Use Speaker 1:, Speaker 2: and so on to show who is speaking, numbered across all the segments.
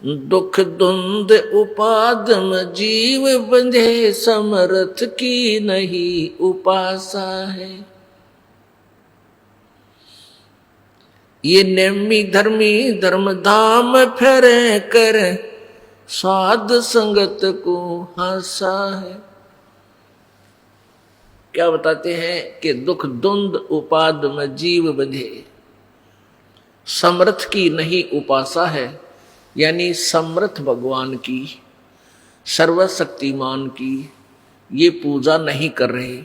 Speaker 1: दुख धुंध उपादम जीव बंधे, समर्थ की नहीं उपासा है। ये नेमी धर्मी धर्म धाम फेरे कर, साध संगत को हासा है। क्या बताते हैं कि दुख धुंध उपाद में जीव बंधे, समर्थ की नहीं उपासा है, यानी समर्थ भगवान की, सर्वशक्तिमान की ये पूजा नहीं कर रहे,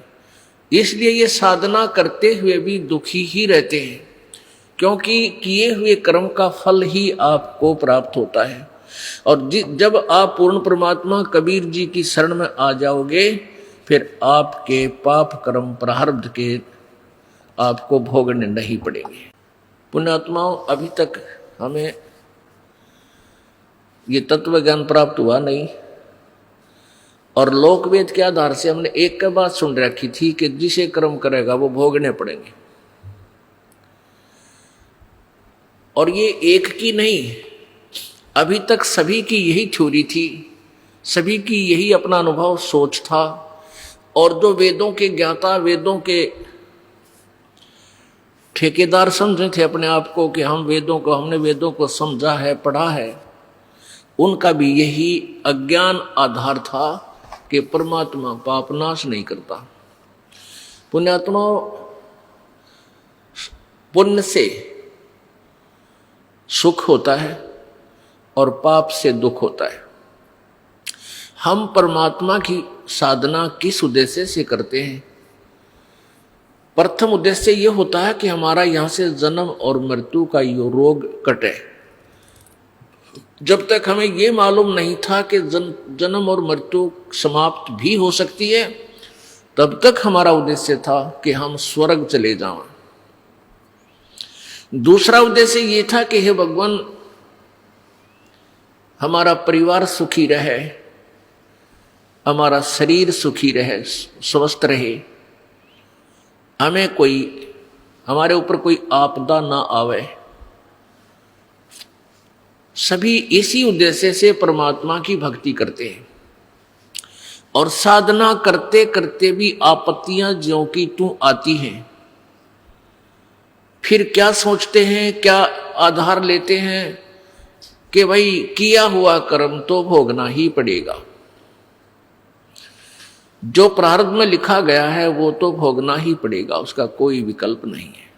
Speaker 1: इसलिए ये साधना करते हुए भी दुखी ही रहते हैं, क्योंकि किए हुए कर्म का फल ही आपको प्राप्त होता है। और जब आप पूर्ण परमात्मा कबीर जी की शरण में आ जाओगे, फिर आपके पाप कर्म प्रारब्ध के आपको भोगने नहीं पड़ेंगे। पुण्यात्माओं, अभी तक हमें ये तत्व ज्ञान प्राप्त हुआ नहीं, और लोकवेद के आधार से हमने एक के बात सुन रखी थी कि जिसे कर्म करेगा वो भोगने पड़ेंगे। और ये एक की नहीं, अभी तक सभी की यही थ्योरी थी, सभी की यही अपना अनुभव सोच था। और जो वेदों के ज्ञाता, वेदों के ठेकेदार समझे थे अपने आप को कि हमने वेदों को समझा है, पढ़ा है, उनका भी यही अज्ञान आधार था कि परमात्मा पाप नाश नहीं करता। पुण्यात्मा, पुण्य से सुख होता है और पाप से दुख होता है। हम परमात्मा की साधना किस उद्देश्य से करते हैं? प्रथम उद्देश्य यह होता है कि हमारा यहां से जन्म और मृत्यु का ये रोग कटे। जब तक हमें यह मालूम नहीं था कि जन्म और मृत्यु समाप्त भी हो सकती है, तब तक हमारा उद्देश्य था कि हम स्वर्ग चले जाएं। दूसरा उद्देश्य ये था कि हे भगवान, हमारा परिवार सुखी रहे, हमारा शरीर सुखी रहे, स्वस्थ रहे, हमारे ऊपर कोई आपदा ना आवे। सभी इसी उद्देश्य से परमात्मा की भक्ति करते हैं। और साधना करते करते भी आपत्तियां ज्यों की त्यों आती हैं। फिर क्या सोचते हैं, क्या आधार लेते हैं कि भाई किया हुआ कर्म तो भोगना ही पड़ेगा, जो प्रारब्ध में लिखा गया है वो तो भोगना ही पड़ेगा, उसका कोई विकल्प नहीं है।